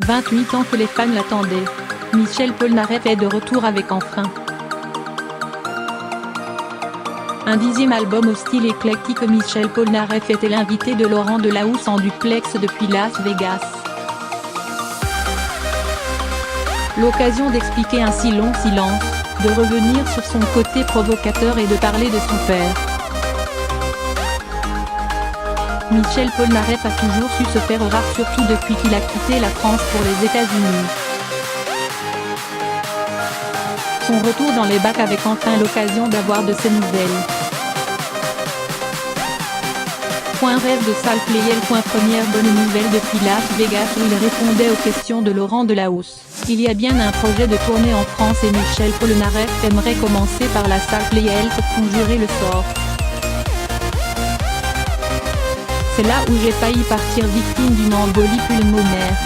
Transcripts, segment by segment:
28 ans que les fans l'attendaient. Michel Polnareff est de retour avec Enfin. Un 10e album au style éclectique. Michel Polnareff était l'invité de Laurent Delahousse en duplex depuis Las Vegas. L'occasion d'expliquer un si long silence, de revenir sur son côté provocateur et de parler de son père. Michel Polnareff a toujours su se faire rare, surtout depuis qu'il a quitté la France pour les États-Unis. Son retour dans les bacs avec enfin l'occasion d'avoir de ses nouvelles. Rêve de salle Playel. Première bonne nouvelle depuis Las Vegas où il répondait aux questions de Laurent Delahousse. Il y a bien un projet de tournée en France et Michel Polnareff aimerait commencer par la salle Playel pour conjurer le sort. C'est là où j'ai failli partir victime d'une embolie pulmonaire.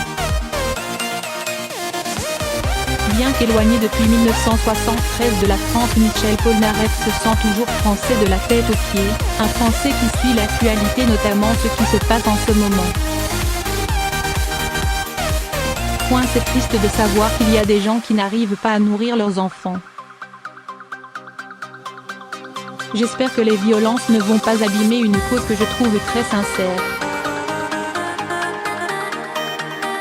Bien qu'éloigné depuis 1973 de la France, Michel Polnareff se sent toujours français de la tête aux pieds, un Français qui suit l'actualité, notamment ce qui se passe en ce moment. C'est triste de savoir qu'il y a des gens qui n'arrivent pas à nourrir leurs enfants. J'espère que les violences ne vont pas abîmer une cause que je trouve très sincère.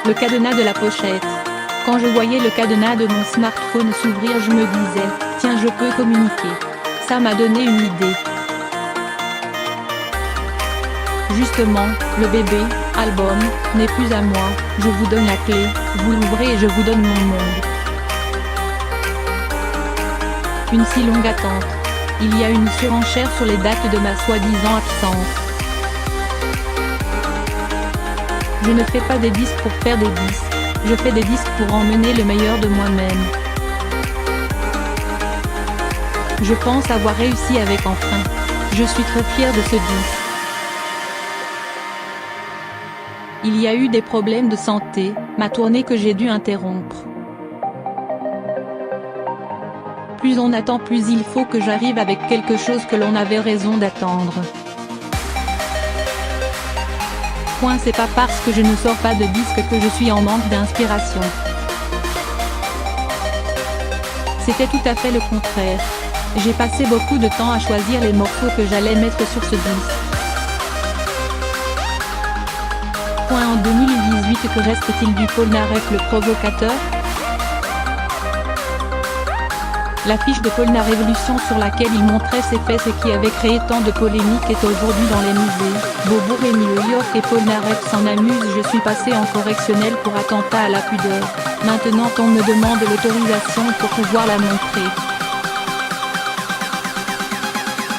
Le cadenas de la pochette. Quand je voyais le cadenas de mon smartphone s'ouvrir, je me disais, tiens, je peux communiquer. Ça m'a donné une idée. Justement, le bébé, album, n'est plus à moi, je vous donne la clé, vous l'ouvrez et je vous donne mon monde. Une si longue attente. Il y a une surenchère sur les dates de ma soi-disant absence. Je ne fais pas des disques pour faire des disques. Je fais des disques pour emmener le meilleur de moi-même. Je pense avoir réussi avec Enfin. Je suis très fier de ce disque. Il y a eu des problèmes de santé, ma tournée que j'ai dû interrompre. Plus on attend, plus il faut que j'arrive avec quelque chose que l'on avait raison d'attendre. C'est pas parce que je ne sors pas de disque que je suis en manque d'inspiration. C'était tout à fait le contraire. J'ai passé beaucoup de temps à choisir les morceaux que j'allais mettre sur ce disque. En 2018, que reste-t-il du Polnareff le provocateur? L'affiche de Polnarevolution sur laquelle il montrait ses fesses et qui avait créé tant de polémiques est aujourd'hui dans les musées. Bobo et New York et Polnareff s'en amuse. Je suis passé en correctionnel pour attentat à la pudeur. Maintenant on me demande l'autorisation pour pouvoir la montrer.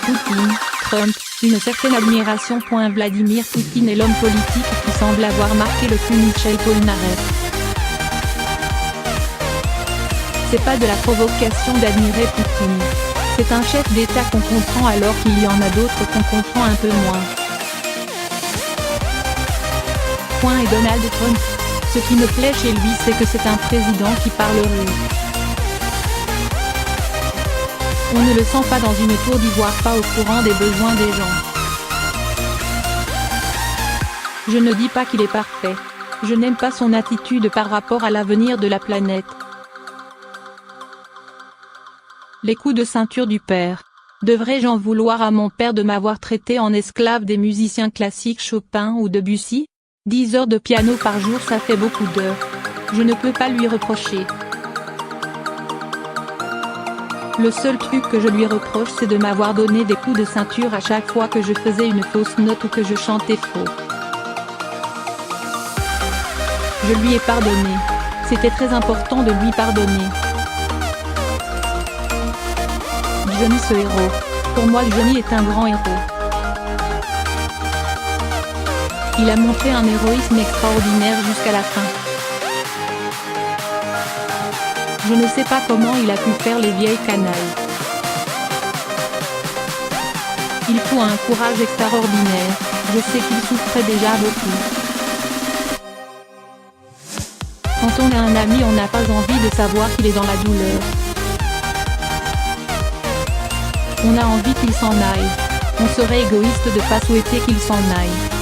Poutine, Trump, une certaine admiration. Vladimir Poutine est l'homme politique qui semble avoir marqué le coup Michel Polnareff. C'est pas de la provocation d'admirer Poutine. C'est un chef d'État qu'on comprend alors qu'il y en a d'autres qu'on comprend un peu moins. Et Donald Trump. Ce qui me plaît chez lui, c'est que c'est un président qui parle russe. On ne le sent pas dans une tour d'ivoire, pas au courant des besoins des gens. Je ne dis pas qu'il est parfait. Je n'aime pas son attitude par rapport à l'avenir de la planète. Les coups de ceinture du père. Devrais-je en vouloir à mon père de m'avoir traité en esclave des musiciens classiques Chopin ou Debussy? 10 heures de piano par jour, ça fait beaucoup d'heures. Je ne peux pas lui reprocher. Le seul truc que je lui reproche, c'est de m'avoir donné des coups de ceinture à chaque fois que je faisais une fausse note ou que je chantais faux. Je lui ai pardonné. C'était très important de lui pardonner. Johnny, ce héros. Pour moi, Johnny est un grand héros. Il a montré un héroïsme extraordinaire jusqu'à la fin. Je ne sais pas comment il a pu faire les vieilles canailles. Il faut un courage extraordinaire. Je sais qu'il souffrait déjà beaucoup. Quand on a un ami, on n'a pas envie de savoir qu'il est dans la douleur. On a envie qu'il s'en aille. On serait égoïste de pas souhaiter qu'il s'en aille.